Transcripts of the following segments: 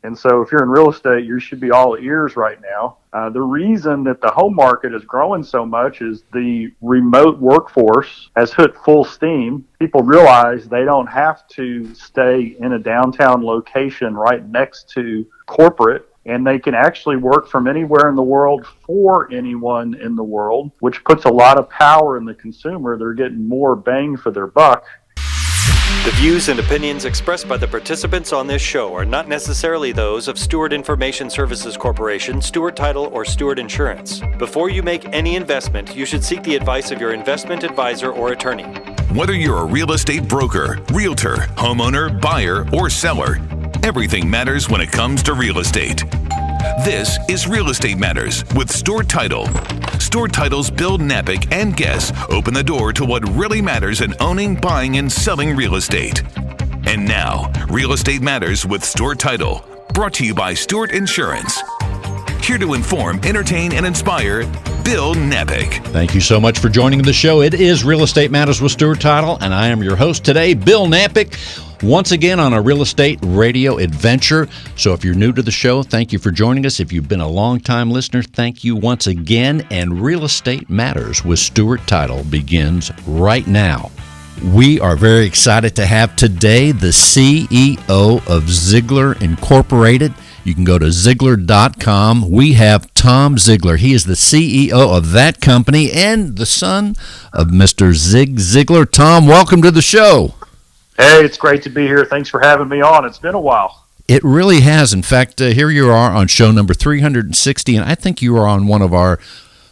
And so if you're in real estate, you should be all ears right now. The reason that the home market is growing so much is the remote workforce has hit full steam. People realize they don't have to stay in a downtown location right next to corporate, and they can actually work from anywhere in the world for anyone in the world, which puts a lot of power in the consumer. They're getting more bang for their buck. The views and opinions expressed by the participants on this show are not necessarily those of Stewart Information Services Corporation, Stewart Title, or Stewart Insurance. Before you make any investment, you should seek the advice of your investment advisor or attorney. Whether you're a real estate broker, realtor, homeowner, buyer, or seller, everything matters when it comes to real estate. This is Real Estate Matters with Stewart Title. Stewart Title's Bill Napick and guests open the door to what really matters in owning, buying, and selling real estate. And now, Real Estate Matters with Stewart Title, brought to you by Stewart Insurance. Here to inform, entertain, and inspire, Bill Napick. Thank you so much for joining the show. It is Real Estate Matters with Stewart Title, and I am your host today, Bill Napick, once again on a real estate radio adventure. So if you're new to the show, thank you for joining us. If you've been a long-time listener, thank you once again. And Real Estate Matters with Stewart Title begins right now. We are very excited to have today the CEO of Ziglar Incorporated. You can go to Ziglar.com. We have Tom Ziglar. He is the CEO of that company and the son of Mr. Zig Ziglar. Tom, welcome to the show. Hey, it's great to be here. Thanks for having me on. It's been a while. It really has. In fact, here you are on show number 360, and I think you are on one of our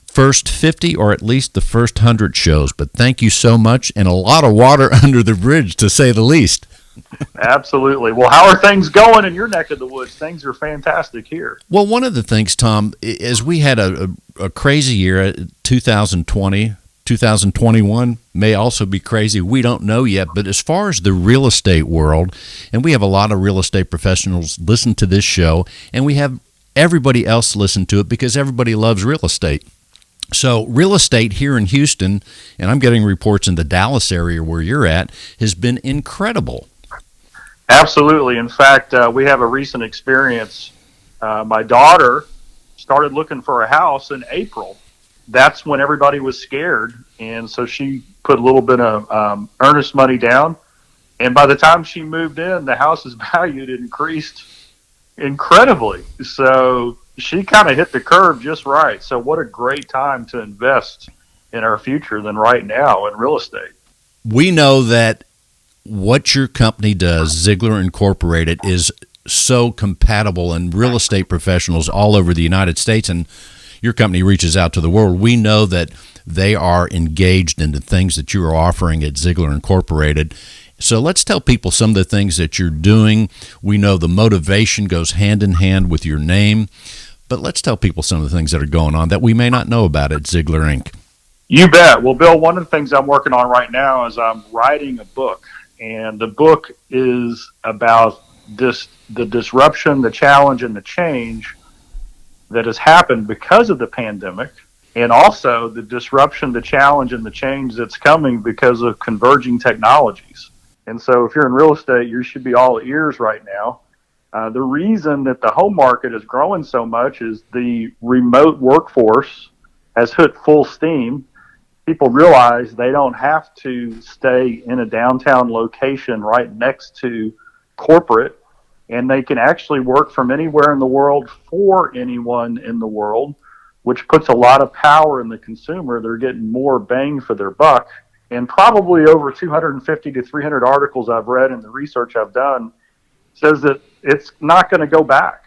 first 50 or at least the first 100 shows. But thank you so much, and a lot of water under the bridge, to say the least. Absolutely. Well, how are things going in your neck of the woods? Things are fantastic here. Well, one of the things, Tom, is we had a crazy year, 2020. 2021 may also be crazy. We don't know yet. But as far as the real estate world, and we have a lot of real estate professionals listen to this show, and we have everybody else listen to it because everybody loves real estate. So real estate here in Houston, and I'm getting reports in the Dallas area where you're at, has been incredible. Absolutely. In fact, we have a recent experience. My daughter started looking for a house in April. That's when everybody was scared, and so she put a little bit of earnest money down, and by the time she moved in, the house's value had increased incredibly. So she kind of hit the curve just right. So what a great time to invest in our future than right now in real estate. We know that what your company does, Ziglar Incorporated, is so compatible, and real estate professionals all over the United States, and your company reaches out to the world. We know that they are engaged in the things that you are offering at Ziglar Incorporated. So let's tell people some of the things that you're doing. We know the motivation goes hand in hand with your name, but let's tell people some of the things that are going on that we may not know about at Ziglar Inc. You bet. Well, Bill, one of the things I'm working on right now is I'm writing a book, and the book is about the disruption, the challenge, and the change that has happened because of the pandemic, and also the disruption, the challenge, and the change that's coming because of converging technologies. And so if you're in real estate, you should be all ears right now. The reason that the home market is growing so much is the remote workforce has hit full steam. People realize they don't have to stay in a downtown location right next to corporate, and they can actually work from anywhere in the world for anyone in the world, which puts a lot of power in the consumer. They're getting more bang for their buck. And probably over 250 to 300 articles I've read and the research I've done says that it's not going to go back.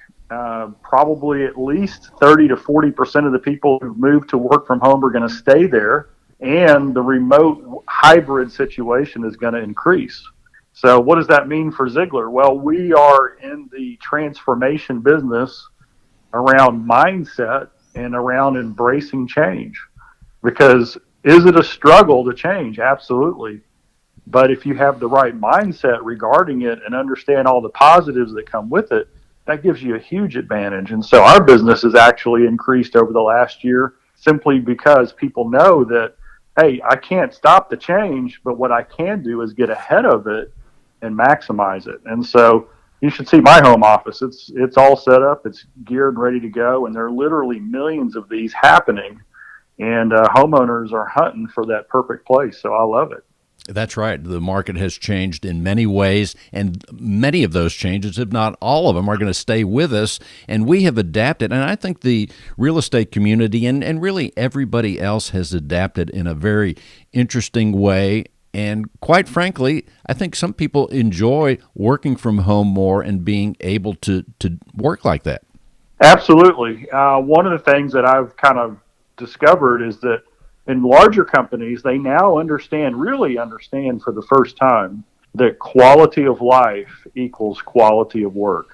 Probably at least 30 to 40% of the people who move to work from home are going to stay there, and the remote hybrid situation is going to increase. So what does that mean for Ziglar? Well, we are in the transformation business around mindset and around embracing change. Because is it a struggle to change? Absolutely. But if you have the right mindset regarding it and understand all the positives that come with it, that gives you a huge advantage. And so our business has actually increased over the last year simply because people know that, hey, I can't stop the change, but what I can do is get ahead of it and maximize it. And so, you should see my home office. It's all set up. It's geared and ready to go. And there are literally millions of these happening. And homeowners are hunting for that perfect place. So I love it. That's right. The market has changed in many ways, and many of those changes, if not all of them, are going to stay with us. And we have adapted, and I think the real estate community and really everybody else has adapted in a very interesting way. And quite frankly, I think some people enjoy working from home more and being able to work like that. Absolutely. One of the things that I've kind of discovered is that in larger companies, they now really understand for the first time that quality of life equals quality of work.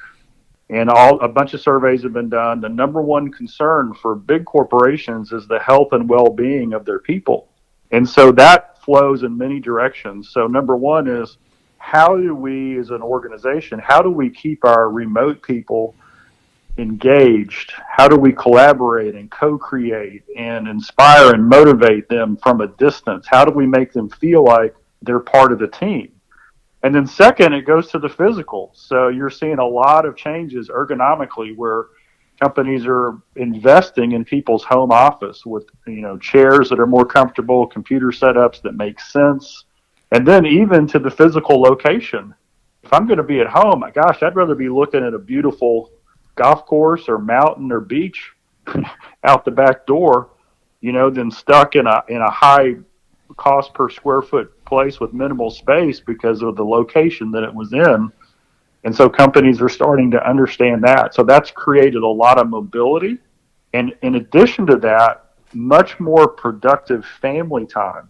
And a bunch of surveys have been done. The number one concern for big corporations is the health and well-being of their people. And so that flows in many directions. So number one is, how do we as an organization, how do we keep our remote people engaged? How do we collaborate and co-create and inspire and motivate them from a distance? How do we make them feel like they're part of the team? And then second, it goes to the physical. So you're seeing a lot of changes ergonomically where companies are investing in people's home office with, chairs that are more comfortable, computer setups that make sense, and then even to the physical location. If I'm going to be at home, gosh, I'd rather be looking at a beautiful golf course or mountain or beach out the back door, than stuck in a high cost per square foot place with minimal space because of the location that it was in. And so companies are starting to understand that. So that's created a lot of mobility. And in addition to that, much more productive family time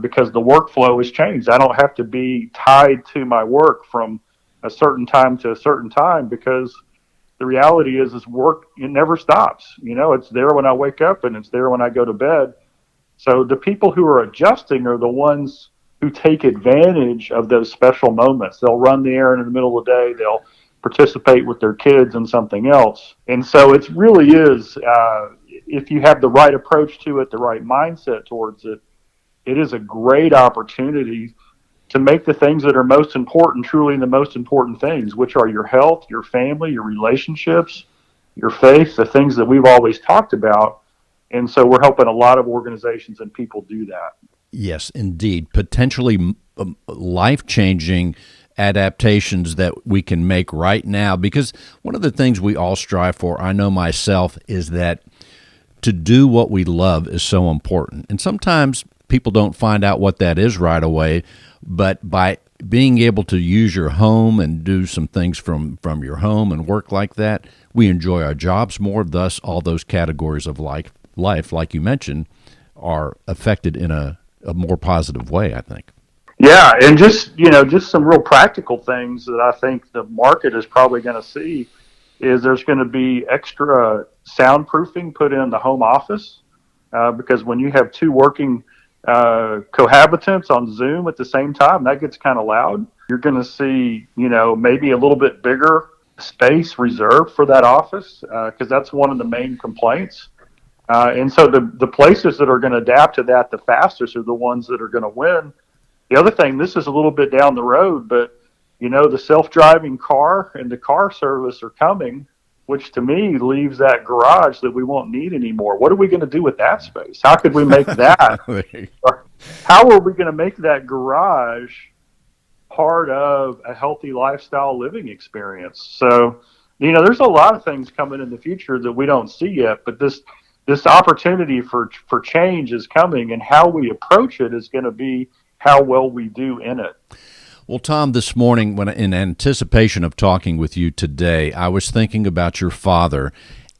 because the workflow has changed. I don't have to be tied to my work from a certain time to a certain time because the reality is work, it never stops. It's there when I wake up and it's there when I go to bed. So the people who are adjusting are the ones who take advantage of those special moments. They'll run the errand in the middle of the day. They'll participate with their kids in something else. And so it really is, if you have the right approach to it, the right mindset towards it, it is a great opportunity to make the things that are most important truly the most important things, which are your health, your family, your relationships, your faith, the things that we've always talked about. And so we're helping a lot of organizations and people do that. Yes, indeed. Potentially life-changing adaptations that we can make right now, because one of the things we all strive for, I know myself, is that to do what we love is so important. And sometimes people don't find out what that is right away, but by being able to use your home and do some things from your home and work like that, we enjoy our jobs more. Thus, all those categories of life, like you mentioned, are affected in a more positive way, I think. Yeah, and just some real practical things that I think the market is probably going to see is there's going to be extra soundproofing put in the home office because when you have two working cohabitants on Zoom at the same time, that gets kind of loud. You're going to see, maybe a little bit bigger space reserved for that office because that's one of the main complaints. And so the places that are going to adapt to that the fastest are the ones that are going to win. The other thing, this is a little bit down the road, but, the self-driving car and the car service are coming, which to me leaves that garage that we won't need anymore. What are we going to do with that space? How could we make that? How are we going to make that garage part of a healthy lifestyle living experience? So, there's a lot of things coming in the future that we don't see yet, but this opportunity for change is coming, and how we approach it is going to be how well we do in it. Well, Tom, this morning, when in anticipation of talking with you today, I was thinking about your father.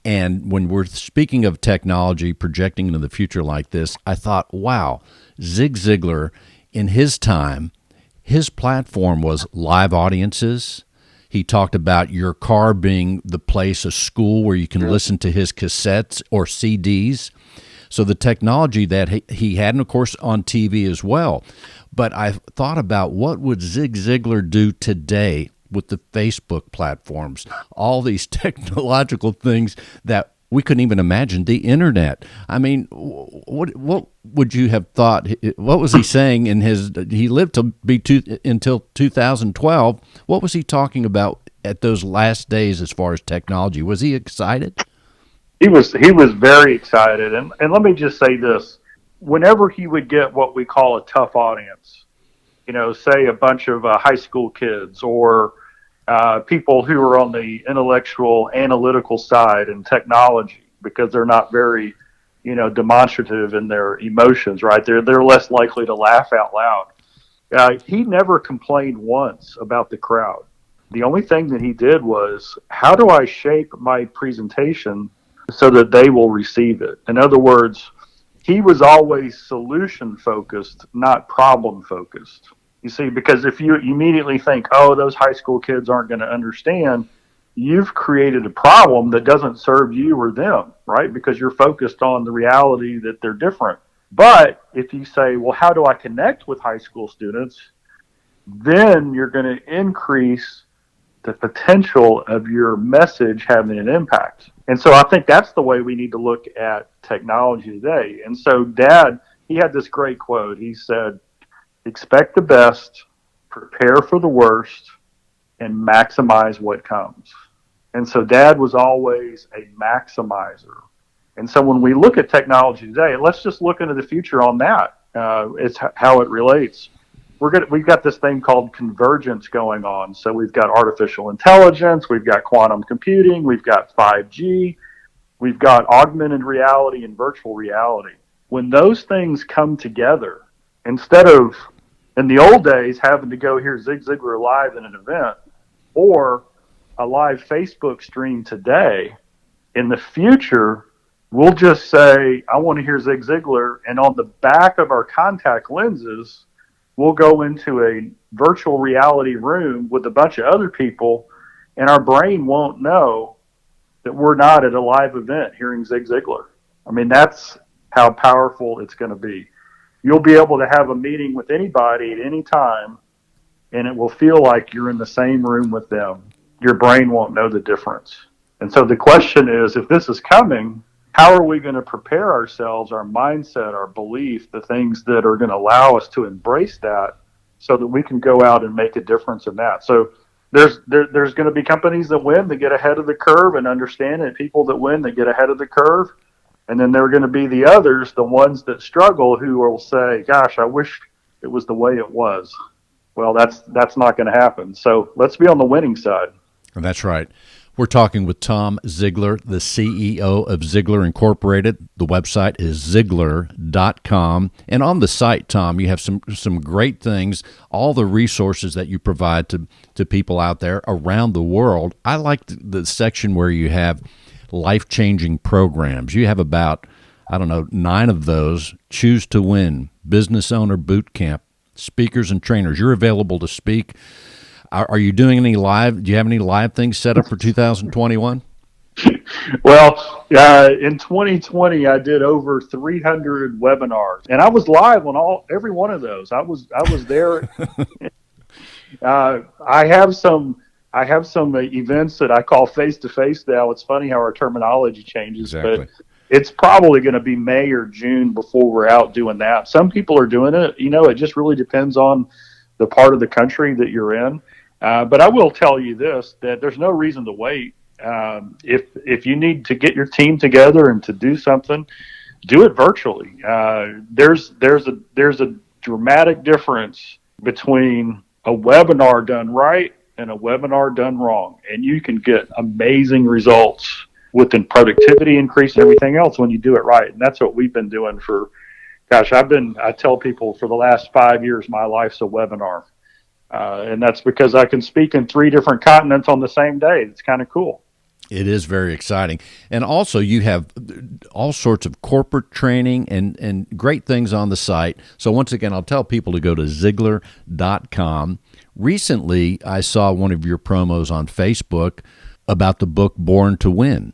And when we're speaking of technology, projecting into the future like this, I thought, wow, Zig Ziglar, in his time, his platform was live audiences. He talked about your car being the place, a school where you can listen to his cassettes or CDs. So the technology that he had, and of course on TV as well. But I thought about what would Zig Ziglar do today with the Facebook platforms, all these technological things that we couldn't even imagine, the internet. I mean, what would you have thought? What was he saying in his? He lived to be until 2012. What was he talking about at those last days as far as technology? Was he excited? He was very excited. And let me just say this. Whenever he would get what we call a tough audience, say a bunch of high school kids or people who are on the intellectual, analytical side in technology, because they're not very, demonstrative in their emotions, right? They're less likely to laugh out loud. He never complained once about the crowd. The only thing that he did was, how do I shape my presentation so that they will receive it? In other words, he was always solution focused, not problem focused. You see, because if you immediately think, oh, those high school kids aren't going to understand, you've created a problem that doesn't serve you or them, right? Because you're focused on the reality that they're different. But if you say, well, how do I connect with high school students? Then you're going to increase the potential of your message having an impact. And so I think that's the way we need to look at technology today. And so Dad, he had this great quote. He said, expect the best, prepare for the worst, and maximize what comes. And so Dad was always a maximizer. And so when we look at technology today, let's just look into the future on that. It's how it relates. We've got this thing called convergence going on. So we've got artificial intelligence, we've got quantum computing, we've got 5G, we've got augmented reality and virtual reality. When those things come together, instead of in the old days having to go hear Zig Ziglar live in an event or a live Facebook stream today, in the future, we'll just say, I want to hear Zig Ziglar, and on the back of our contact lenses, we'll go into a virtual reality room with a bunch of other people, and our brain won't know that we're not at a live event hearing Zig Ziglar. I mean, that's how powerful it's going to be. You'll be able to have a meeting with anybody at any time, and it will feel like you're in the same room with them. Your brain won't know the difference. And so the question is, if this is coming, how are we going to prepare ourselves, our mindset, our belief, the things that are going to allow us to embrace that so that we can go out and make a difference in that? So there's going to be companies that win, that get ahead of the curve and understand it, people that win, that get ahead of the curve. And then there are going to be the others, the ones that struggle, who will say, gosh, I wish it was the way it was. Well, that's not going to happen. So let's be on the winning side. That's right. We're talking with Tom Ziglar, the CEO of Ziglar Incorporated. The website is Ziglar.com. And on the site, Tom, you have some great things, all the resources that you provide to people out there around the world. I like the section where you have life-changing programs. You have about, 9 of those. Choose to Win, Business Owner Boot Camp, Speakers and Trainers. You're available to speak. Are you doing any live? Do you have any live things set up for 2021? Well, in 2020, I did over 300 webinars, and I was live on every one of those. I was there. I have some events that I call face to face now. It's funny how our terminology changes, exactly. But it's probably going to be May or June before we're out doing that. Some people are doing it. It just really depends on the part of the country that you're in. But I will tell you this, that there's no reason to wait. If you need to get your team together and to do something, do it virtually. There's a dramatic difference between a webinar done right and a webinar done wrong. And you can get amazing results within productivity increase and everything else when you do it right. And that's what we've been doing for, I tell people for the last 5 years, my life's a webinar. And that's because I can speak in 3 different continents on the same day. It's kind of cool. It is very exciting. And also you have all sorts of corporate training and great things on the site. So once again, I'll tell people to go to Ziglar.com. Recently, I saw one of your promos on Facebook about the book Born to Win.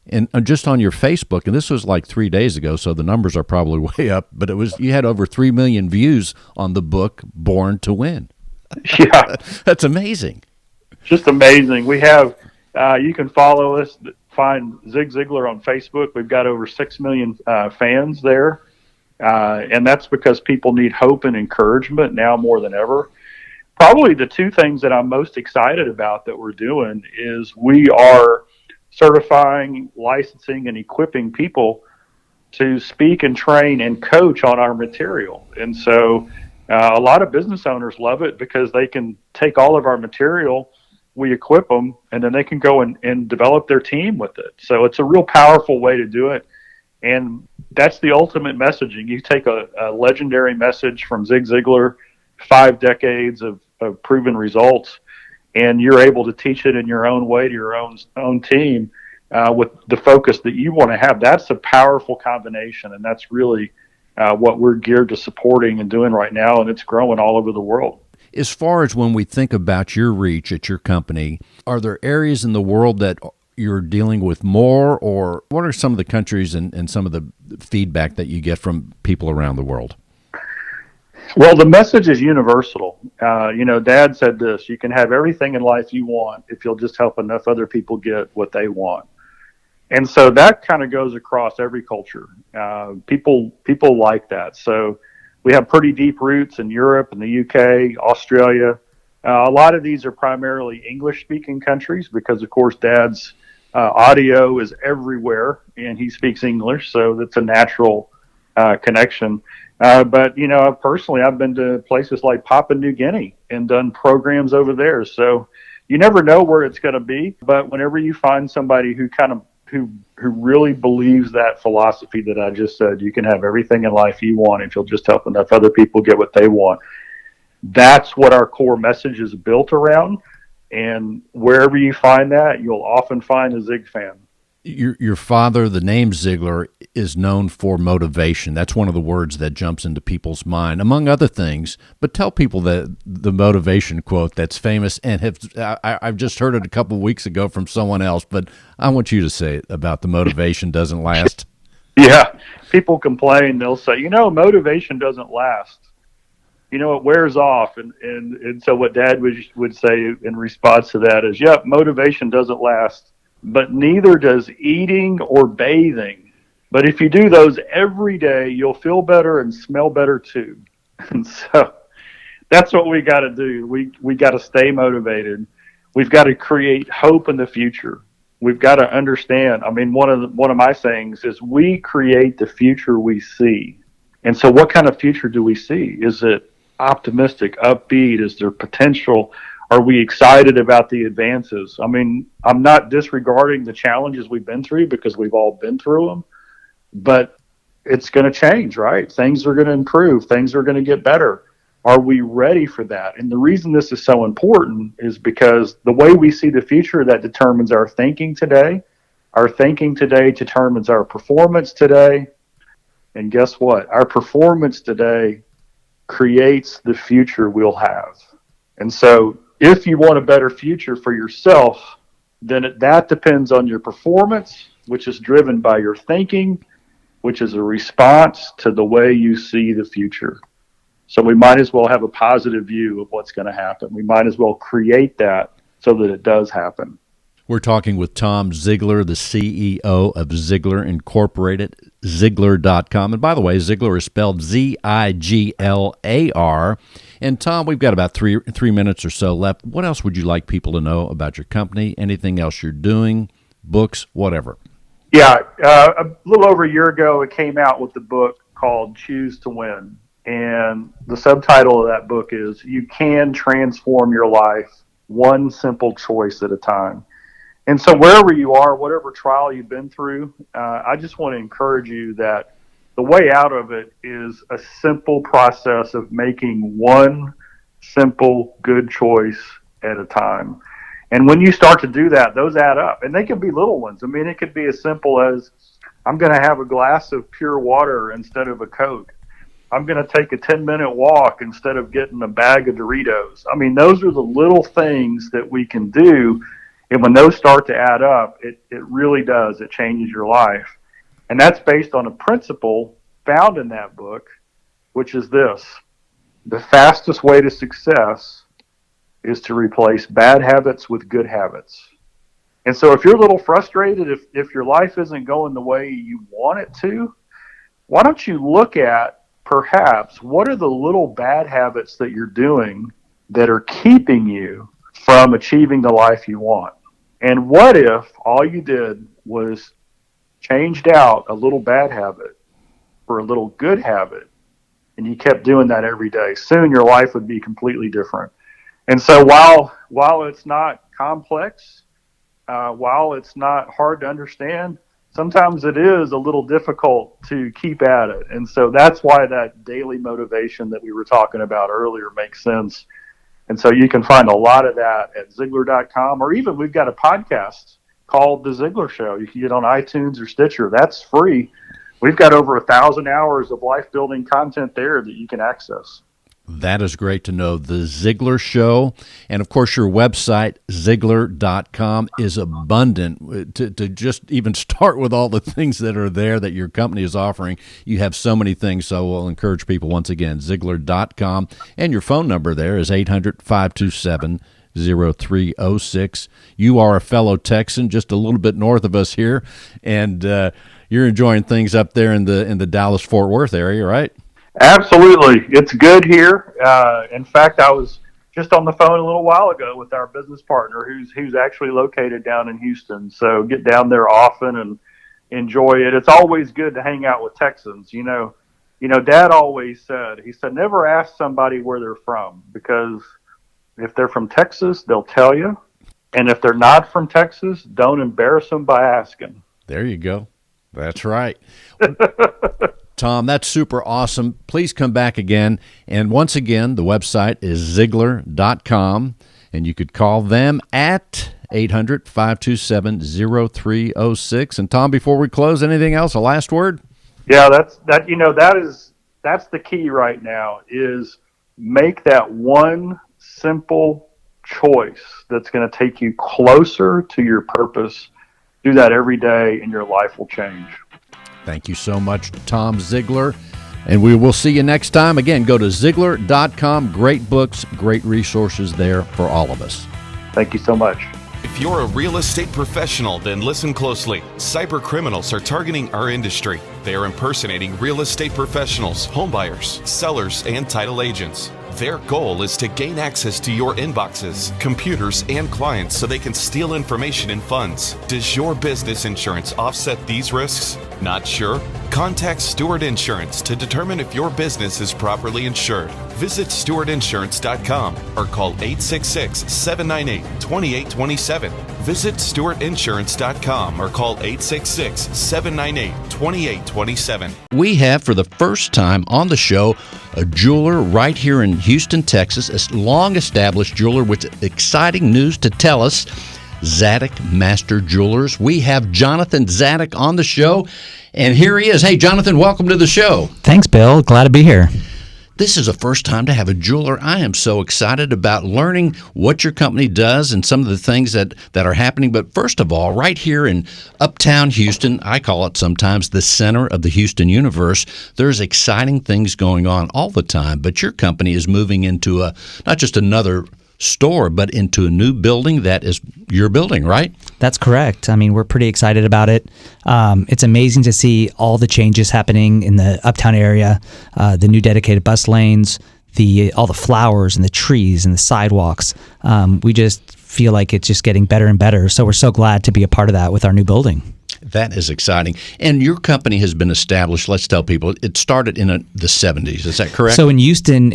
And just on your Facebook, and this was like 3 days ago, so the numbers are probably way up, but you had over 3 million views on the book Born to Win. Yeah. That's amazing. Just amazing. We have, you can follow us, find Zig Ziglar on Facebook. We've got over 6 million fans there. And that's because people need hope and encouragement now more than ever. Probably the two things that I'm most excited about that we're doing is we are certifying, licensing, and equipping people to speak and train and coach on our material. And so a lot of business owners love it because they can take all of our material, we equip them, and then they can go and develop their team with it. So it's a real powerful way to do it. And that's the ultimate messaging. You take a legendary message from Zig Ziglar, 5 decades of proven results, and you're able to teach it in your own way to your own team with the focus that you want to have. That's a powerful combination, and that's really what we're geared to supporting and doing right now, and it's growing all over the world. As far as when we think about your reach at your company, are there areas in the world that you're dealing with more, or what are some of the countries and some of the feedback that you get from people around the world? Well, the message is universal. Dad said this: you can have everything in life you want if you'll just help enough other people get what they want. And so that kind of goes across every culture. People like that. So we have pretty deep roots in Europe and the UK, Australia. A lot of these are primarily English-speaking countries because, of course, Dad's audio is everywhere, and he speaks English, so that's a natural connection. But personally, I've been to places like Papua New Guinea and done programs over there. So you never know where it's going to be, but whenever you find somebody who really believes that philosophy that I just said, you can have everything in life you want if you'll just help enough other people get what they want. That's what our core message is built around. And wherever you find that, you'll often find a Zig fan. Your father, the name Ziglar, is known for motivation. That's one of the words that jumps into people's mind, among other things. But tell people the motivation quote that's famous, and I've just heard it a couple of weeks ago from someone else, but I want you to say it about the motivation doesn't last. Yeah, people complain. They'll say, motivation doesn't last. It wears off. And so what Dad would say in response to that is, yep, motivation doesn't last. But neither does eating or bathing. But if you do those every day, you'll feel better and smell better too. And so that's what we got to do. We got to stay motivated. We've got to create hope in the future. We've got to understand. I mean, one of my sayings is we create the future we see. And so what kind of future do we see? Is it optimistic, upbeat? Is there potential? Are we excited about the advances? I mean, I'm not disregarding the challenges we've been through because we've all been through them, but it's going to change, right? Things are going to improve. Things are going to get better. Are we ready for that? And the reason this is so important is because the way we see the future, that determines our thinking today. Our thinking today determines our performance today. And guess what? Our performance today creates the future we'll have. And so if you want a better future for yourself, then that depends on your performance, which is driven by your thinking, which is a response to the way you see the future. So we might as well have a positive view of what's going to happen. We might as well create that so that it does happen. We're talking with Tom Ziglar, the CEO of Ziglar Incorporated, Ziglar.com. And by the way, Ziglar is spelled Ziglar. And Tom, we've got about three minutes or so left. What else would you like people to know about your company? Anything else you're doing? Books, whatever. Yeah, a little over a year ago, it came out with the book called Choose to Win. And the subtitle of that book is You Can Transform Your Life One Simple Choice at a Time. And so wherever you are, whatever trial you've been through, I just want to encourage you that the way out of it is a simple process of making one simple good choice at a time. And when you start to do that, those add up. And they can be little ones. I mean, it could be as simple as I'm going to have a glass of pure water instead of a Coke. I'm going to take a 10-minute walk instead of getting a bag of Doritos. I mean, those are the little things that we can do. And when those start to add up, it really does. It changes your life. And that's based on a principle found in that book, which is this: the fastest way to success is to replace bad habits with good habits. And so if you're a little frustrated, if your life isn't going the way you want it to, why don't you look at perhaps what are the little bad habits that you're doing that are keeping you from achieving the life you want? And what if all you did was changed out a little bad habit for a little good habit, and you kept doing that every day? Soon your life would be completely different. And so while it's not complex, while it's not hard to understand, sometimes it is a little difficult to keep at it. And so that's why that daily motivation that we were talking about earlier makes sense. And so you can find a lot of that at Ziglar.com, or even we've got a podcast called The Ziglar Show. You can get on iTunes or Stitcher. That's free. We've got over 1,000 hours of life-building content there that you can access. That is great to know. The Ziglar Show. And, of course, your website, Ziglar.com, is abundant. To just even start with all the things that are there that your company is offering, you have so many things. So we'll encourage people, once again, Ziglar.com. And your phone number there is 800-527-0306. You are a fellow Texan, just a little bit north of us here, and you're enjoying things up there in the Dallas-Fort Worth area, right? Absolutely. It's good here. In fact, I was just on the phone a little while ago with our business partner who's actually located down in Houston. So get down there often and enjoy it. It's always good to hang out with Texans. You know, Dad always said, never ask somebody where they're from, because if they're from Texas, they'll tell you. And if they're not from Texas, don't embarrass them by asking. There you go. That's right. Tom, that's super awesome. Please come back again. And once again, the website is Ziglar.com, and you could call them at 800-527-0306. And Tom, before we close, anything else? A last word? Yeah, that's the key right now, is make that one simple choice that's going to take you closer to your purpose. Do that every day, and your life will change. Thank you so much, Tom Ziglar. And we will see you next time. Again, go to Ziglar.com. Great books, great resources there for all of us. Thank you so much. If you're a real estate professional, then listen closely. Cyber criminals are targeting our industry. They are impersonating real estate professionals, homebuyers, sellers, and title agents. Their goal is to gain access to your inboxes, computers, and clients so they can steal information and funds. Does your business insurance offset these risks? Not sure? Contact Stewart Insurance to determine if your business is properly insured. Visit stewartinsurance.com or call 866-798-2827. Visit stewartinsurance.com or call 866-798-2827. We have, for the first time on the show, a jeweler right here in Houston, Texas, a long-established jeweler with exciting news to tell us. Zaddick Master Jewelers. We have Jonathan Zaddick on the show, and here he is. Hey, Jonathan, welcome to the show. Thanks, Bill. Glad to be here. This is the first time to have a jeweler. I am so excited about learning what your company does and some of the things that are happening. But first of all, right here in uptown Houston, I call it sometimes the center of the Houston universe, there's exciting things going on all the time. But your company is moving into not just another store, but into a new building that is your building, right? That's correct. I mean, we're pretty excited about it. It's amazing to see all the changes happening in the uptown area, the new dedicated bus lanes, all the flowers and the trees and the sidewalks. We just feel like it's just getting better and better. So we're so glad to be a part of that with our new building. That is exciting. And your company has been established, let's tell people, it started in the 70s. Is that correct? So in Houston,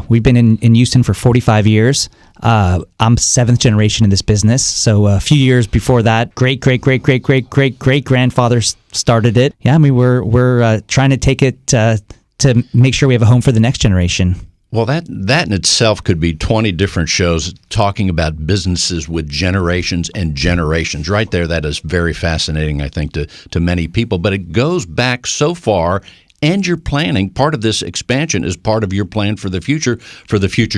we've been in Houston for 45 years. I'm seventh generation in this business. So a few years before that, great-great-great-great-great-great-great-grandfather started it. Yeah, I mean, we're trying to take it to make sure we have a home for the next generation. Well, that in itself could be 20 different shows talking about businesses with generations and generations. Right there, that is very fascinating, I think, to many people. But it goes back so far, and you're planning. Part of this expansion is part of your plan for the future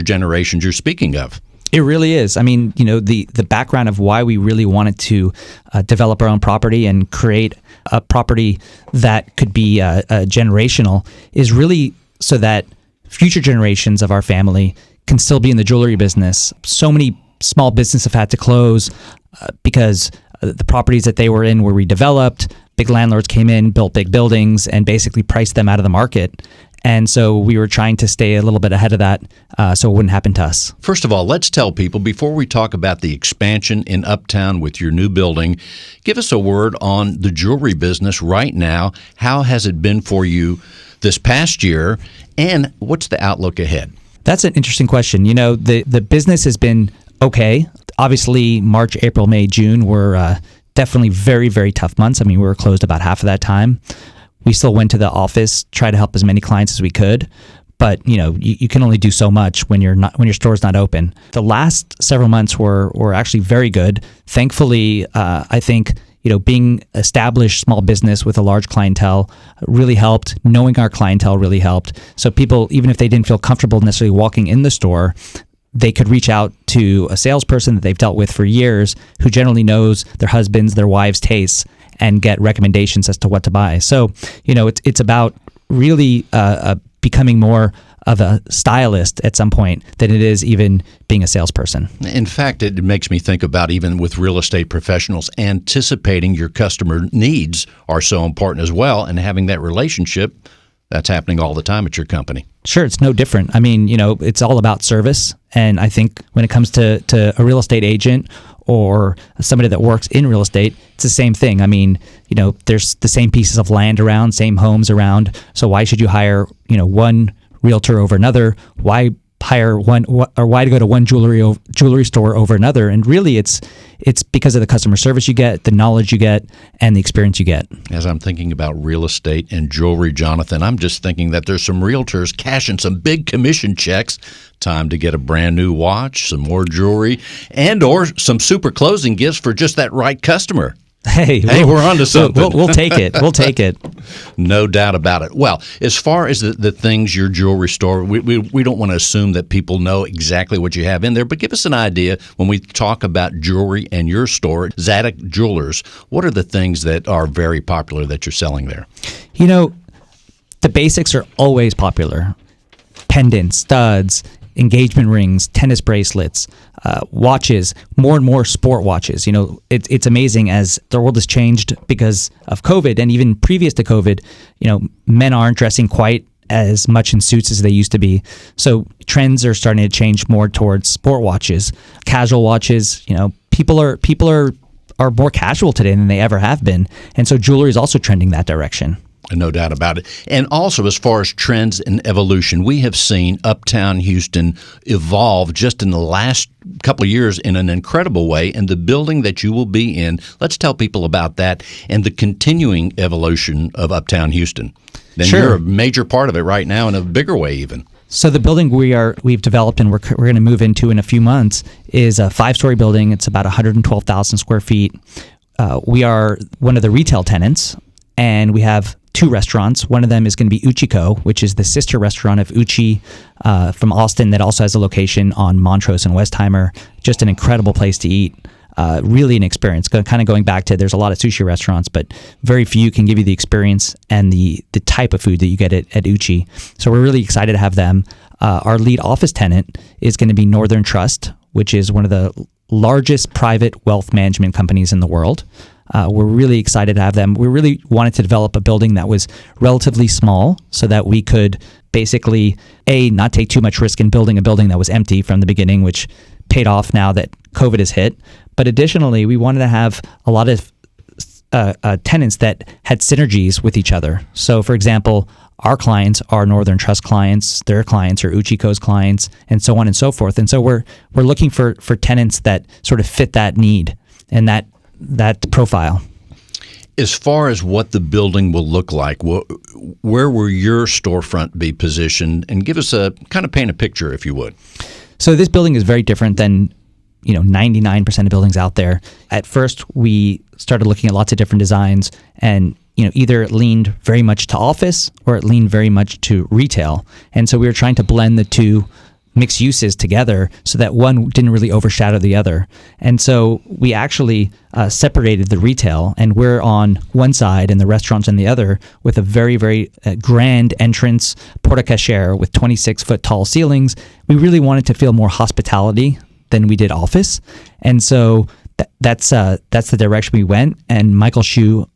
generations you're speaking of. It really is. I mean, the background of why we really wanted to develop our own property and create a property that could be generational is really so that future generations of our family can still be in the jewelry business. So many small businesses have had to close because the properties that they were in were redeveloped. Big landlords came in, built big buildings, and basically priced them out of the market. And so we were trying to stay a little bit ahead of that so it wouldn't happen to us. First of all, let's tell people, before we talk about the expansion in Uptown with your new building, give us a word on the jewelry business right now. How has it been for you this past year, and what's the outlook ahead? That's an interesting question. The business has been okay. Obviously, March, April, May, June were definitely very, very tough months. I mean, we were closed about half of that time. We still went to the office, tried to help as many clients as we could, but you can only do so much when your store's not open. The last several months were actually very good. Thankfully, I think being established small business with a large clientele really helped. Knowing our clientele really helped. So people, even if they didn't feel comfortable necessarily walking in the store, they could reach out to a salesperson that they've dealt with for years who generally knows their husband's, their wives' tastes, and get recommendations as to what to buy. So, it's about really becoming more of a stylist at some point than it is even being a salesperson. In fact, it makes me think about, even with real estate professionals, anticipating your customer needs are so important as well, and having that relationship. That's happening all the time at your company. Sure, it's no different. I mean, it's all about service. And I think when it comes to a real estate agent or somebody that works in real estate, it's the same thing. I mean, there's the same pieces of land around, same homes around. So why should you hire, one realtor over another? Why hire one, or why to go to one jewelry store over another? And really, it's because of the customer service you get, the knowledge you get, and the experience you get. As I'm thinking about real estate and jewelry, Jonathan, I'm just thinking that there's some realtors cashing some big commission checks. Time to get a brand new watch, some more jewelry, and or some super closing gifts for just that right customer. Hey, we're on to something. We'll take it. We'll take it. No doubt about it. Well, as far as the things, your jewelry store, we don't want to assume that people know exactly what you have in there, but give us an idea when we talk about jewelry and your store, Zaddock Jewelers. What are the things that are very popular that you're selling there? The basics are always popular. Pendants, studs, engagement rings, tennis bracelets, watches, more and more sport watches. It's amazing as the world has changed because of COVID, and even previous to COVID, men aren't dressing quite as much in suits as they used to be. So trends are starting to change more towards sport watches, casual watches. People are more casual today than they ever have been, and so jewelry is also trending that direction. No doubt about it. And also, as far as trends and evolution, we have seen Uptown Houston evolve just in the last couple of years in an incredible way. And the building that you will be in, let's tell people about that and the continuing evolution of Uptown Houston. Then Sure. You're a major part of it right now, in a bigger way even. So the building we've developed and we're going to move into in a few months is a 5-story building. It's about 112,000 square feet. We are one of the retail tenants, and we have 2 restaurants. One of them is going to be Uchiko, which is the sister restaurant of Uchi from Austin that also has a location on Montrose and Westheimer. Just an incredible place to eat. Really an experience. Kind of going back to, there's a lot of sushi restaurants, but very few can give you the experience and the type of food that you get at Uchi. So we're really excited to have them. Our lead office tenant is going to be Northern Trust, which is one of the largest private wealth management companies in the world. We're really excited to have them. We really wanted to develop a building that was relatively small so that we could basically, not take too much risk in building a building that was empty from the beginning, which paid off now that COVID has hit. But additionally, we wanted to have a lot of tenants that had synergies with each other. So, for example, our clients are Northern Trust clients, their clients are Uchiko's clients, and so on and so forth. And so we're looking for tenants that sort of fit that need and that profile. As far as what the building will look like, where will your storefront be positioned? And give us paint a picture, if you would. So this building is very different than 99% of buildings out there. At first, we started looking at lots of different designs, and either it leaned very much to office or it leaned very much to retail. And so we were trying to blend the two mixed uses together so that one didn't really overshadow the other. And so we actually separated the retail, and we're on one side and the restaurants on the other, with a very, very grand entrance porte cochere with 26-foot tall ceilings. We really wanted to feel more hospitality than we did office. And so that's the direction we went. And Michael Shue,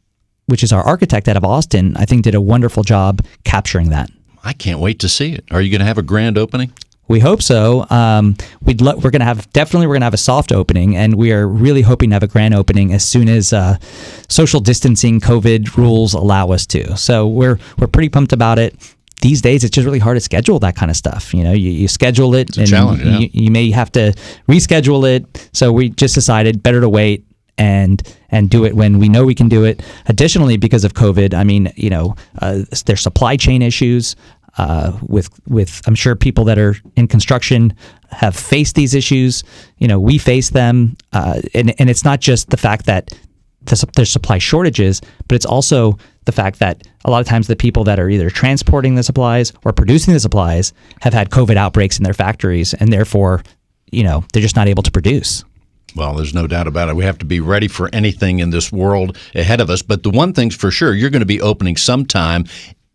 which is our architect out of Austin, I think did a wonderful job capturing that. I can't wait to see it. Are you going to have a grand opening? We hope so. We're going to have a soft opening, and we are really hoping to have a grand opening as soon as social distancing COVID rules allow us to. So we're pretty pumped about it. These days, it's just really hard to schedule that kind of stuff. You schedule it, and challenge, yeah. you may have to reschedule it. So we just decided better to wait and do it when we know we can do it. Additionally, because of COVID, there's supply chain issues. With I'm sure people that are in construction have faced these issues. We face them, and it's not just the fact that there's supply shortages, but it's also the fact that a lot of times the people that are either transporting the supplies or producing the supplies have had COVID outbreaks in their factories, and therefore, they're just not able to produce. Well, there's no doubt about it. We have to be ready for anything in this world ahead of us. But the one thing's for sure, you're going to be opening sometime,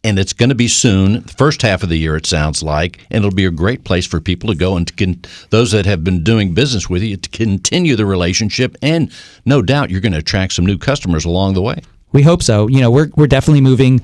and it's going to be soon, the first half of the year, it sounds like, and it'll be a great place for people to go and those that have been doing business with you to continue the relationship, and no doubt you're going to attract some new customers along the way. We hope so. We're definitely moving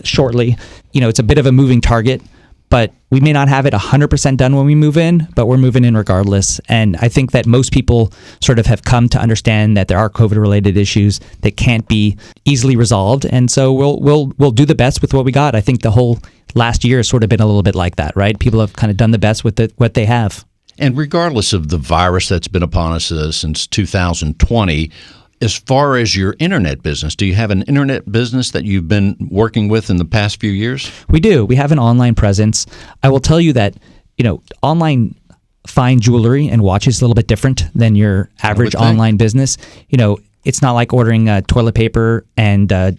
shortly. It's a bit of a moving target, but we may not have it 100% done when we move in, but we're moving in regardless. And I think that most people sort of have come to understand that there are COVID-related issues that can't be easily resolved, and so we'll do the best with what we got. I think the whole last year has sort of been a little bit like that, right? People have kind of done the best with what they have. And regardless of the virus that's been upon us since 2020, as far as your internet business, do you have an internet business that you've been working with in the past few years? We do. We have an online presence. I will tell you that, online fine jewelry and watches is a little bit different than your average online business. It's not like ordering toilet paper and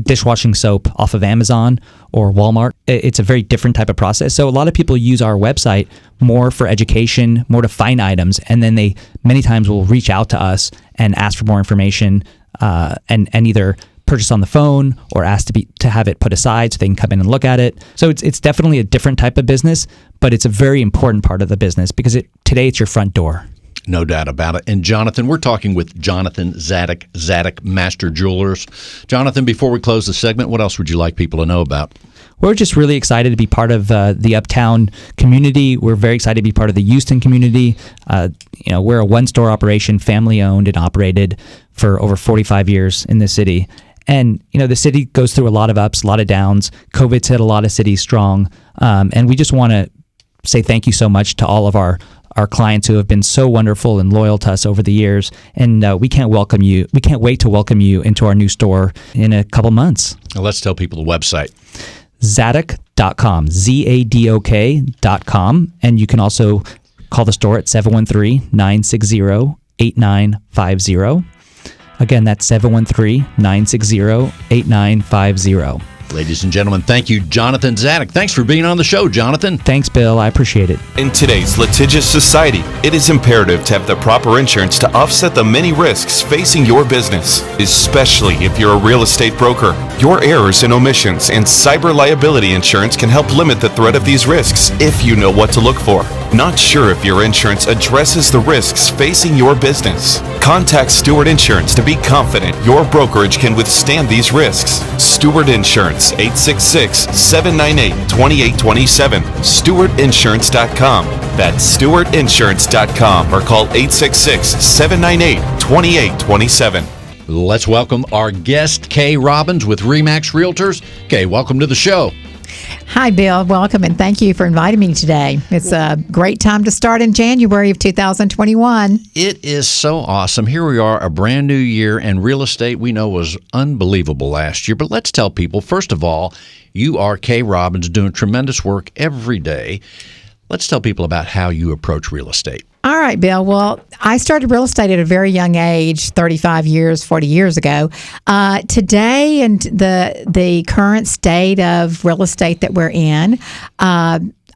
dishwashing soap off of Amazon or Walmart. It's a very different type of process. So a lot of people use our website more for education, more to find items, and then they many times will reach out to us and ask for more information and either purchase on the phone or ask to have it put aside so they can come in and look at it. So it's definitely a different type of business, but it's a very important part of the business because today it's your front door. No doubt about it. And Jonathan, we're talking with Jonathan Zaddick, Zaddick Master Jewelers. Jonathan, before we close the segment, what else would you like people to know about? We're just really excited to be part of the Uptown community. We're very excited to be part of the Houston community. We're a one-store operation, family-owned and operated for over 45 years in the city. And, the city goes through a lot of ups, a lot of downs. COVID's hit a lot of cities strong. And we just want to say thank you so much to all of our clients who have been so wonderful and loyal to us over the years. And we can't wait to welcome you into our new store in a couple months. Well, let's tell people the website. Zadok.com, Zadok.com. And you can also call the store at 713-960-8950. Again, that's 713-960-8950. Ladies and gentlemen, thank you, Jonathan Zaddick. Thanks for being on the show, Jonathan. Thanks, Bill. I appreciate it. In today's litigious society, it is imperative to have the proper insurance to offset the many risks facing your business, especially if you're a real estate broker. Your errors and omissions and cyber liability insurance can help limit the threat of these risks if you know what to look for. Not sure if your insurance addresses the risks facing your business? Contact Stewart Insurance to be confident your brokerage can withstand these risks. Stewart Insurance, 866-798-2827. StewartInsurance.com. That's StewartInsurance.com or call 866-798-2827. Let's welcome our guest, Kay Robbins with ReMax Realtors. Kay, welcome to the show. Hi, Bill. Welcome, and thank you for inviting me today. It's a great time to start in January of 2021. It is so awesome. Here we are, a brand new year, and real estate we know was unbelievable last year. But let's tell people, first of all, you are Kay Robbins doing tremendous work every day. Let's tell people about how you approach real estate. All right, Bill. Well, I started real estate at a very young age, 40 years ago. Today and the current state of real estate that we're in,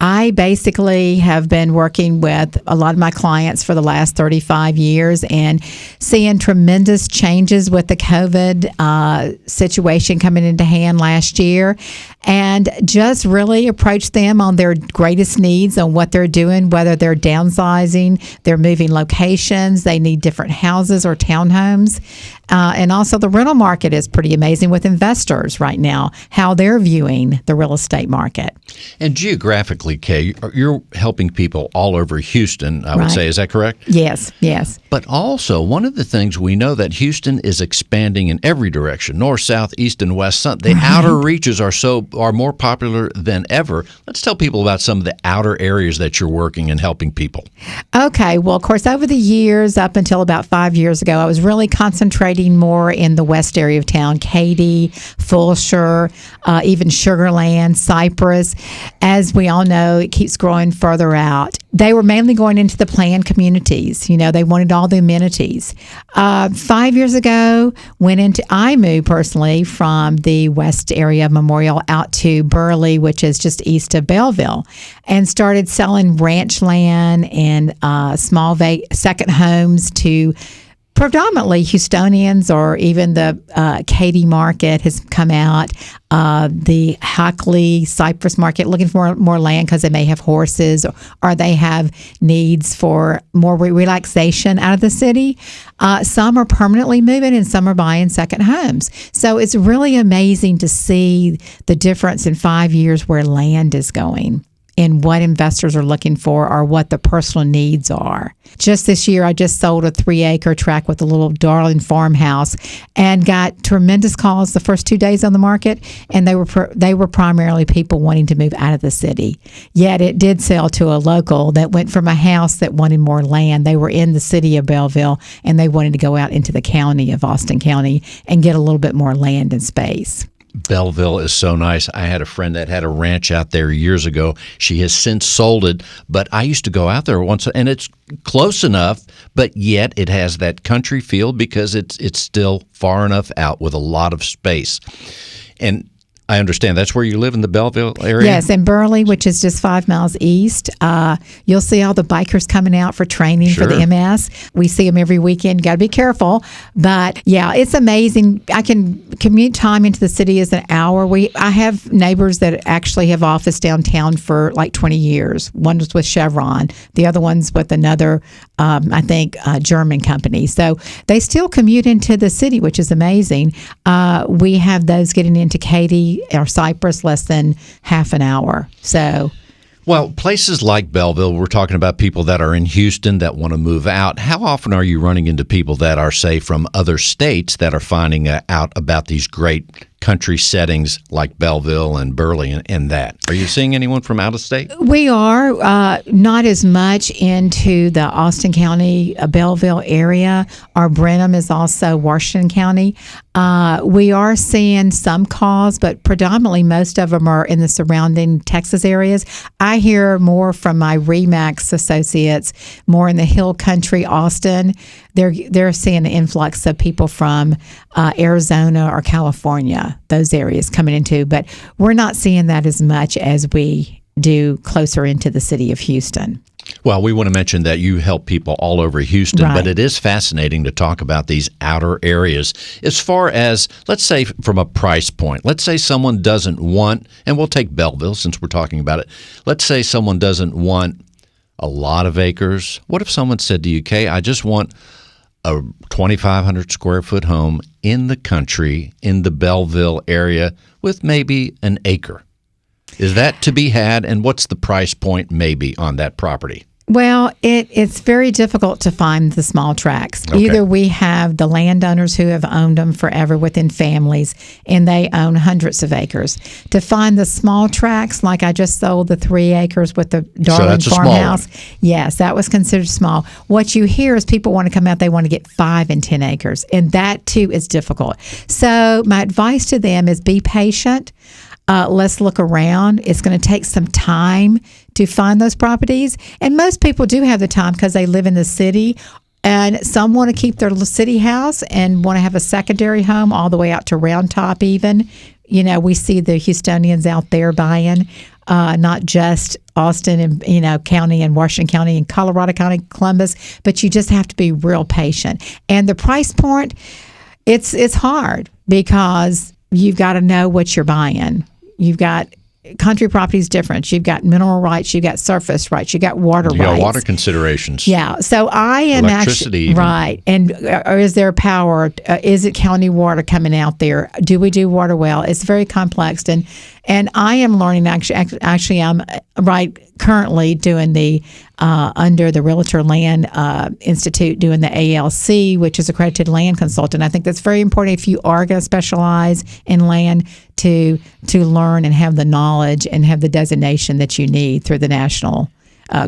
I basically have been working with a lot of my clients for the last 35 years and seeing tremendous changes with the COVID situation coming into hand last year, and just really approach them on their greatest needs on what they're doing, whether they're downsizing, they're moving locations, they need different houses or townhomes. And also the rental market is pretty amazing with investors right now, how they're viewing the real estate market. And geographically, Kay, you're helping people all over Houston, I would say. Is that correct? Yes, yes. But also, one of the things we know that Houston is expanding in every direction, north, south, east, and west. The outer reaches are more popular than ever. Let's tell people about some of the outer areas that you're working and helping people. Okay. Well, of course, over the years, up until about 5 years ago, I was really concentrating more in the west area of town, Katy, Fulshire, even Sugar Land, Cypress. As we all know, it keeps growing further out. They were mainly going into the planned communities. They wanted all the amenities. 5 years ago, I moved personally from the west area of Memorial out to Burley, which is just east of Belleville, and started selling ranch land and small second homes to predominantly Houstonians, or even the Katy market has come out. The Hockley, Cypress market looking for more land because they may have horses or they have needs for more relaxation out of the city. Some are permanently moving and some are buying second homes. So it's really amazing to see the difference in 5 years where land is going and what investors are looking for or what the personal needs are. Just this year, I just sold a 3-acre tract with a little darling farmhouse and got tremendous calls the first 2 days on the market, and they were primarily people wanting to move out of the city. Yet it did sell to a local that went from a house that wanted more land. They were in the city of Belleville, and they wanted to go out into the county of Austin County and get a little bit more land and space. Belleville is so nice. I had a friend that had a ranch out there years ago. She has since sold it, but I used to go out there once, and it's close enough, but yet it has that country feel because it's still far enough out with a lot of space. And I understand that's where you live, in the Belleville area? Yes, in Burley, which is just 5 miles east. You'll see all the bikers coming out for training for the MS. We see them every weekend. You got to be careful. But yeah, it's amazing. I can commute time into the city is an hour. I have neighbors that actually have office downtown for like 20 years. One was with Chevron. The other one's with another, German company. So they still commute into the city, which is amazing. We have those getting into Katy or Cypress less than half an hour. So, well, places like Belleville, we're talking about people that are in Houston that want to move out. How often are you running into people that are, say, from other states that are finding out about these great country settings like Belleville and Burley and that? Are you seeing anyone from out of state? We are not as much into the Austin County, Belleville area. Our Brenham is also Washington County. We are seeing some calls, but predominantly most of them are in the surrounding Texas areas. I hear more from my REMax associates, more in the Hill Country, Austin. They're seeing an influx of people from Arizona or California, those areas coming into, but we're not seeing that as much as we do closer into the city of Houston. Well, we want to mention that you help people all over Houston, but it is fascinating to talk about these outer areas as far as, let's say, from a price point. Let's say someone doesn't want, and we'll take Belleville since we're talking about it. Let's say someone doesn't want a lot of acres. What if someone said to you, Kay, I just want a 2,500 square foot home in the country, in the Belleville area, with maybe an acre? Is that to be had, and what's the price point maybe on that property? Well, it's very difficult to find the small tracts. Okay. Either we have the landowners who have owned them forever within families, and they own hundreds of acres. To find the small tracts, like I just sold the 3 acres with the Darling farmhouse. Yes, that was considered small. What you hear is people want to come out, they want to get 5 and 10 acres, and that too is difficult. So my advice to them is be patient. Let's look around. It's going to take some time to find those properties. And most people do have the time because they live in the city. And some want to keep their city house and want to have a secondary home all the way out to Round Top even. You know, we see the Houstonians out there buying. not just Austin and county and Washington County and Colorado County, Columbus, but you just have to be real patient. And the price point, it's hard because you've got to know what you're buying. You've got country properties different. You've got mineral rights. You've got surface rights. You've got water rights. You got water considerations. Yeah. So I am electricity actually right. And or is there power? Is it county water coming out there? Do we do water well? It's very complex, and I am learning. Actually, I'm currently doing the under the Realtor Land Institute, doing the ALC, which is accredited land consultant. I think that's very important if you are going to specialize in land to learn and have the knowledge and have the designation that you need through the national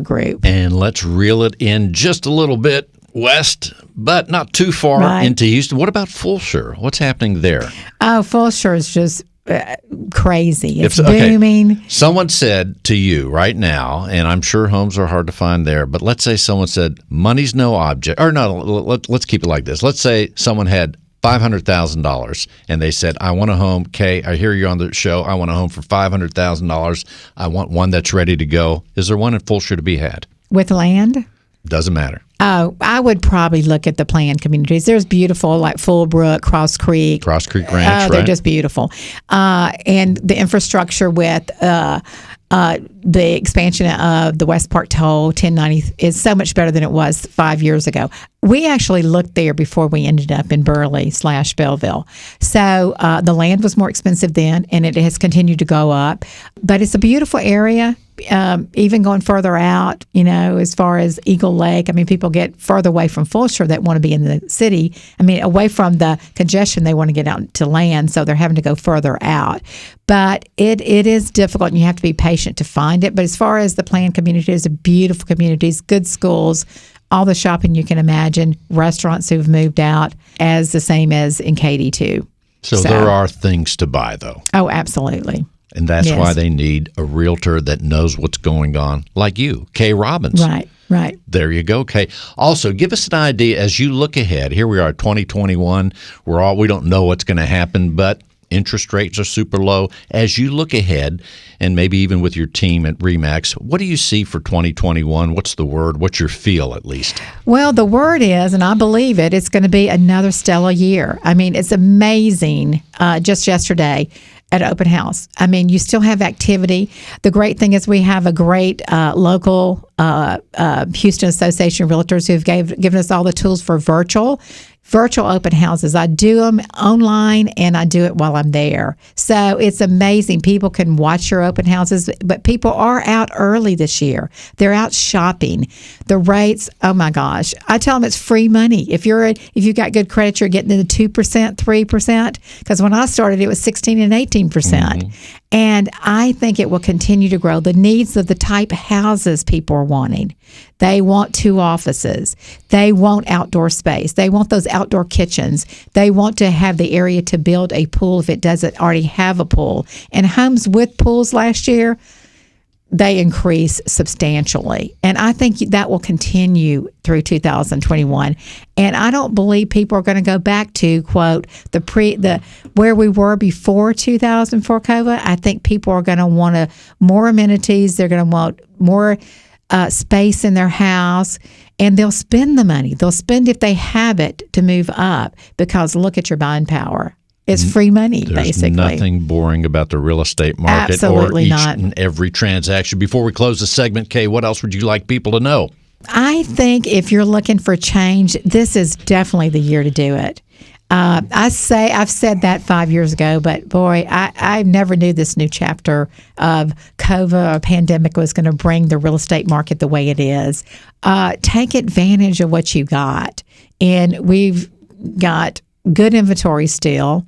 group. And let's reel it in just a little bit west, but not too far into Houston. What about Fulshire? What's happening there? Oh, Fulshire is just crazy. It's booming. Okay. Someone said to you right now, and I'm sure homes are hard to find there, but let's say someone said money's no object, or no, let's keep it like this. Let's say someone had $500,000 and they said, I want a home. Kay, I hear you on the show. I want a home for $500,000. I want one that's ready to go. Is there one in Fulshire to be had? With land? Doesn't matter. Oh, I would probably look at the planned communities. There's beautiful like Fullbrook, Cross Creek Ranch, they're just beautiful. And the infrastructure with the expansion of the West Park Toll 1090 is so much better than it was 5 years ago. We actually looked there before we ended up in Burley/Belleville. So the land was more expensive then, and it has continued to go up. But it's a beautiful area. Even going further out, as far as Eagle Lake, I mean, people get further away from Fulshire that want to be in the city. I mean, away from the congestion, they want to get out to land, so they're having to go further out. But it is difficult, and you have to be patient to find it. But as far as the planned communities, beautiful communities, good schools, all the shopping you can imagine, restaurants who've moved out, as the same as in Katy too. So there are things to buy, though. Oh, absolutely. And that's why they need a realtor that knows what's going on, like you, Kay Robbins. Right. There you go, Kay. Also, give us an idea as you look ahead. Here we are, 2021. We don't know what's going to happen, but interest rates are super low. As you look ahead, and maybe even with your team at REMax, what do you see for 2021? What's the word? What's your feel, at least? Well, the word is, and I believe it's going to be another stellar year. I mean, it's amazing. Just yesterday at open house, I mean, you still have activity. The great thing is we have a great local Houston Association of Realtors who've given us all the tools for virtual open houses. I do them online and I do it while I'm there. So it's amazing. People can watch your open houses, but people are out early this year. They're out shopping. The rates, oh my gosh. I tell them it's free money. If you've got good credit, you're getting in the 2%, 3%. Because when I started, it was 16 and 18%. Mm-hmm. And I think it will continue to grow. The needs of the type houses people are wanting. They want 2 offices. They want outdoor space. They want those outdoor kitchens. They want to have the area to build a pool if it doesn't already have a pool. And homes with pools last year, they increase substantially. And I think that will continue through 2021. And I don't believe people are going to go back to, quote, where we were before 2004 COVID. I think people are going to want more amenities. They're going to want more space in their house, and they'll spend the money. They'll spend if they have it to move up, because look at your buying power. It's free money, basically. There's nothing boring about the real estate market. Absolutely or each not. and every transaction. Before we close the segment, Kay, what else would you like people to know? I think if you're looking for change, this is definitely the year to do it. I've said that 5 years ago, but boy, I never knew this new chapter of COVID or pandemic was going to bring the real estate market the way it is. Take advantage of what you got. And we've got good inventory still.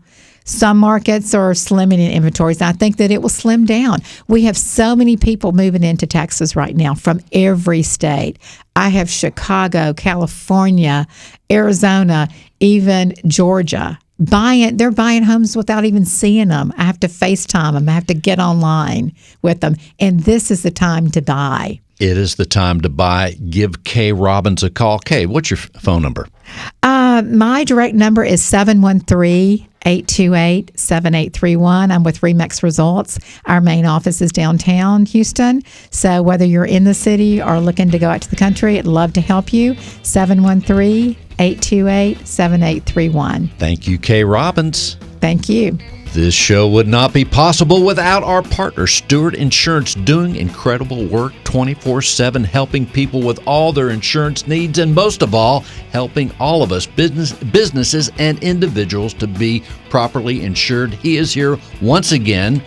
Some markets are slimming in inventories. I think that it will slim down. We have so many people moving into Texas right now from every state. I have Chicago, California, Arizona, even Georgia. They're buying homes without even seeing them. I have to FaceTime them. I have to get online with them. And this is the time to buy. It is the time to buy. Give Kay Robbins a call. Kay, what's your phone number? My direct number is 713 828-7831. I'm with REMAX Results. Our main office is downtown Houston. So whether you're in the city or looking to go out to the country, I'd love to help you. 713-828-7831. Thank you, Kay Robbins. Thank you. This show would not be possible without our partner, Stewart Insurance, doing incredible work 24/7, helping people with all their insurance needs, and most of all, helping all of us, businesses and individuals, to be properly insured. He is here once again,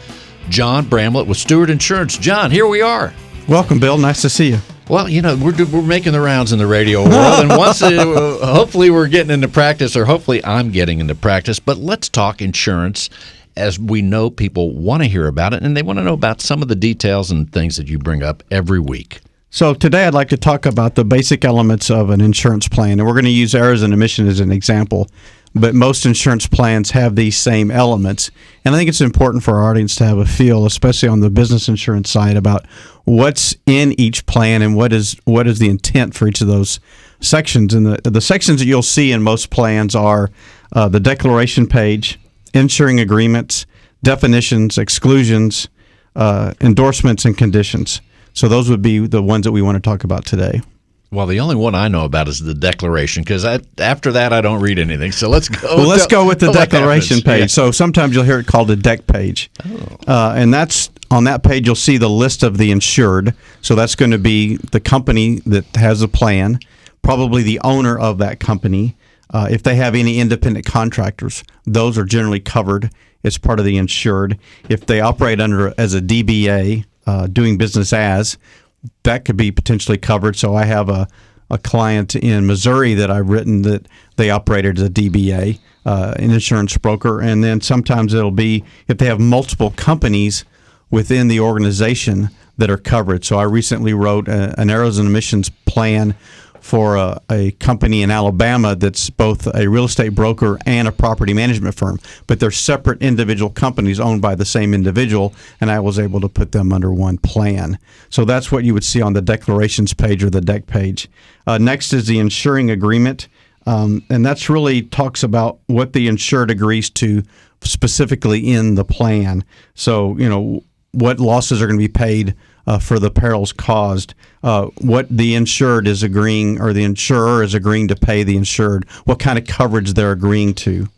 John Bramlett with Stewart Insurance. John, here we are. Welcome, Bill. Nice to see you. Well, we're making the rounds in the radio world, and once hopefully we're getting into practice, or hopefully I'm getting into practice. But let's talk insurance, as we know people want to hear about it, and they want to know about some of the details and things that you bring up every week. So today I'd like to talk about the basic elements of an insurance plan, and we're going to use errors and omission as an example. But most insurance plans have these same elements. And I think it's important for our audience to have a feel, especially on the business insurance side, about what's in each plan and what is the intent for each of those sections. And the sections that you'll see in most plans are the declaration page, insuring agreements, definitions, exclusions, endorsements, and conditions. So those would be the ones that we want to talk about today. Well, the only one I know about is the declaration, because after that I don't read anything. So let's go. Well, let's go with the declaration page. Yeah. So sometimes you'll hear it called a deck page, and that's on that page. You'll see the list of the insured. So that's going to be the company that has a plan, probably the owner of that company. If they have any independent contractors, those are generally covered as part of the insured. If they operate as a DBA, doing business as, that could be potentially covered. So I have a client in Missouri that I've written that they operated as a DBA, an insurance broker. And then sometimes it'll be if they have multiple companies within the organization that are covered. So I recently wrote an errors and omissions plan for a company in Alabama that's both a real estate broker and a property management firm, but they're separate individual companies owned by the same individual, and I was able to put them under one plan. So that's what you would see on the declarations page or the deck page. Next is the insuring agreement, and that's really talks about what the insured agrees to specifically in the plan. So, what losses are going to be paid for the perils caused, what the insured is agreeing, or the insurer is agreeing to pay the insured, what kind of coverage they're agreeing to.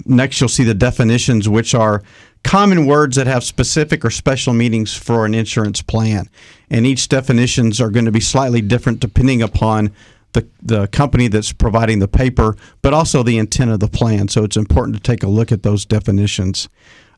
Next, you'll see the definitions, which are common words that have specific or special meanings for an insurance plan. And each definitions are going to be slightly different depending upon the company that's providing the paper, but also the intent of the plan. So it's important to take a look at those definitions.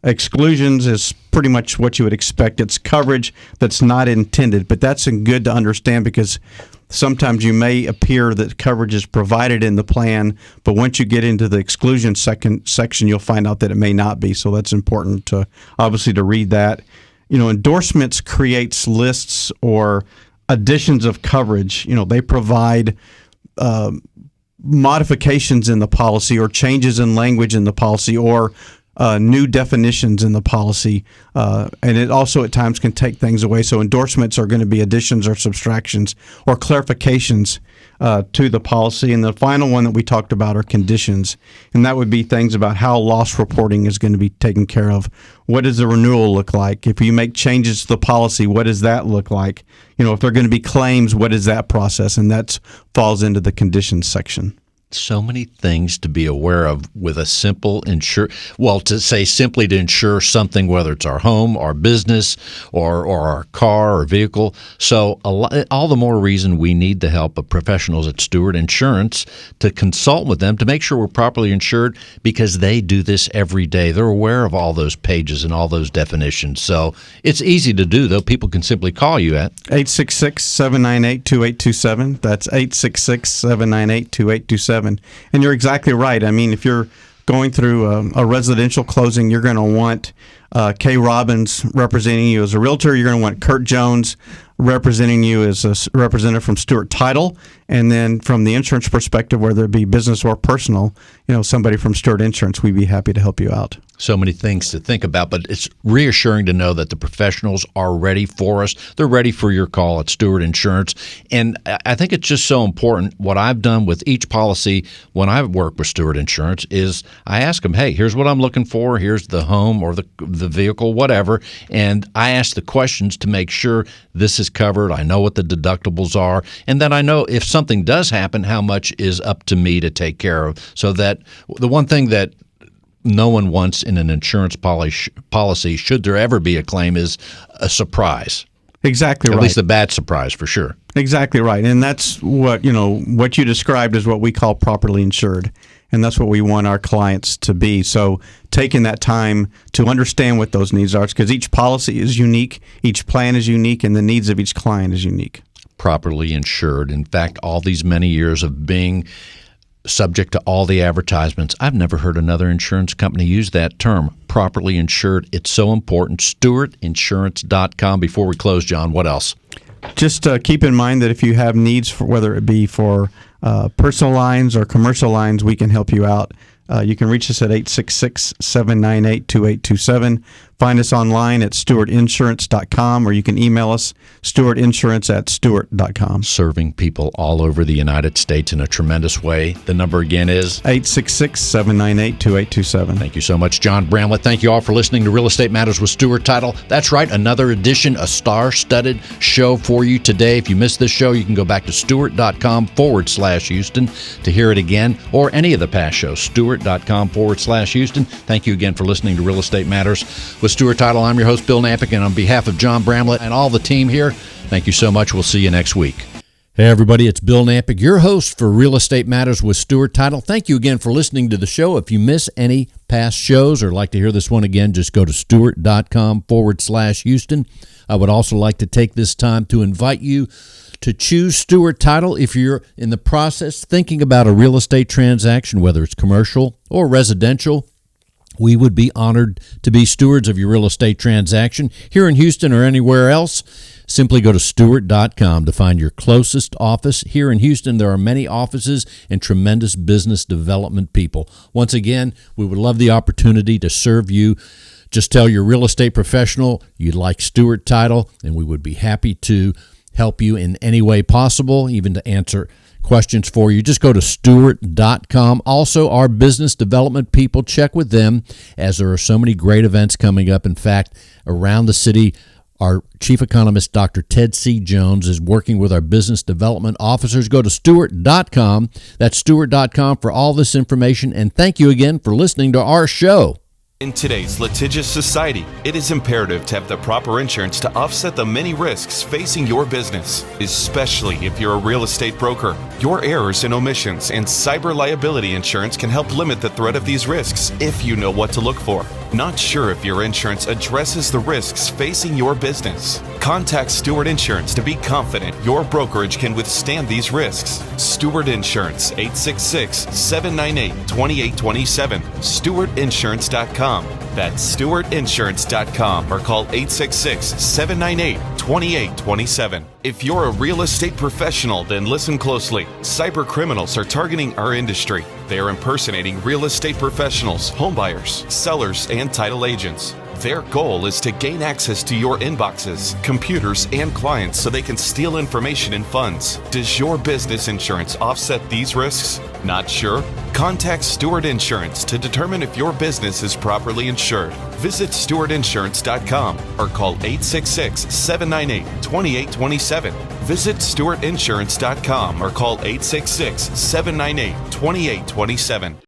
Exclusions is pretty much what you would expect. It's coverage that's not intended, but that's good to understand because sometimes you may appear that coverage is provided in the plan, but once you get into the exclusion section, you'll find out that it may not be. So that's important to obviously to read that. Endorsements creates lists or additions of coverage. They provide modifications in the policy or changes in language in the policy or new definitions in the policy, and it also at times can take things away. So endorsements are going to be additions or subtractions or clarifications to the policy. And the final one that we talked about are conditions, and that would be things about how loss reporting is going to be taken care of. What does the renewal look like? If you make changes to the policy, what does that look like? If there are going to be claims, what is that process? And that falls into the conditions section. So many things to be aware of with a simple to say simply to insure something, whether it's our home, our business, or our car or vehicle. So all the more reason we need the help of professionals at Stewart Insurance to consult with them to make sure we're properly insured, because they do this every day. They're aware of all those pages and all those definitions. So it's easy to do, though. People can simply call you at 866-798-2827. That's 866-798-2827. And you're exactly right. I mean, if you're going through a residential closing, you're going to want Kay Robbins representing you as a realtor. You're going to want Kurt Jones representing you as a representative from Stewart Title. And then from the insurance perspective, whether it be business or personal, somebody from Stewart Insurance, we'd be happy to help you out. So many things to think about, but it's reassuring to know that the professionals are ready for us. They're ready for your call at Stewart Insurance. And I think it's just so important. What I've done with each policy when I work with Stewart Insurance is I ask them, hey, here's what I'm looking for. Here's the home or the vehicle, whatever. And I ask the questions to make sure this is covered. I know what the deductibles are. And then I know if something does happen, how much is up to me to take care of. So that the one thing that no one wants in an insurance policy, should there ever be a claim, is a surprise. Exactly right. At least a bad surprise, for sure. Exactly right. And that's what you described is what we call properly insured. And that's what we want our clients to be. So taking that time to understand what those needs are, because each policy is unique, each plan is unique, and the needs of each client is unique. Properly insured. In fact, all these many years of being subject to all the advertisements, I've never heard another insurance company use that term, properly insured. It's so important. StewartInsurance.com. Before we close, John, what else? Just keep in mind that if you have needs, for whether it be for personal lines or commercial lines, we can help you out. You can reach us at 866-798-2827. Find us online at StewartInsurance.com, or you can email us, StewartInsurance@Stewart.com. Serving people all over the United States in a tremendous way. The number again is 866-798-2827. Thank you so much, John Bramlett. Thank you all for listening to Real Estate Matters with Stewart Title. That's right, another edition, a star-studded show for you today. If you missed this show, you can go back to Stewart.com/Houston to hear it again, or any of the past shows, Stewart.com/Houston. Thank you again for listening to Real Estate Matters with Stewart Title. I'm your host, Bill Nampick, and on behalf of John Bramlett and all the team here, thank you so much. We'll see you next week. Hey, everybody, it's Bill Nampick, your host for Real Estate Matters with Stewart Title. Thank you again for listening to the show. If you miss any past shows or like to hear this one again, just go to Stewart.com/Houston. I would also like to take this time to invite you to choose Stewart Title if you're in the process thinking about a real estate transaction, whether it's commercial or residential. We would be honored to be stewards of your real estate transaction here in Houston or anywhere else. Simply go to Stewart.com to find your closest office. Here in Houston, there are many offices and tremendous business development people. Once again, we would love the opportunity to serve you. Just tell your real estate professional you'd like Stewart Title, and we would be happy to help you in any way possible, even to answer questions for you. Just go to Stewart.com. Also, our business development people, check with them, as there are so many great events coming up. In fact, around the city, our chief economist, Dr. Ted C. Jones, is working with our business development officers. Go to Stewart.com. That's Stewart.com for all this information. And thank you again for listening to our show. In today's litigious society, it is imperative to have the proper insurance to offset the many risks facing your business, especially if you're a real estate broker. Your errors and omissions and cyber liability insurance can help limit the threat of these risks if you know what to look for. Not sure if your insurance addresses the risks facing your business? Contact Stewart Insurance to be confident your brokerage can withstand these risks. Stewart Insurance, 866-798-2827. StewartInsurance.com. That's StewartInsurance.com, or call 866-798-2827. If you're a real estate professional, then listen closely. Cyber criminals are targeting our industry. They are impersonating real estate professionals, homebuyers, sellers, and title agents. Their goal is to gain access to your inboxes, computers, and clients so they can steal information and funds. Does your business insurance offset these risks? Not sure? Contact Stewart Insurance to determine if your business is properly insured. Visit StewartInsurance.com or call 866-798-2827. Visit StewartInsurance.com or call 866-798-2827.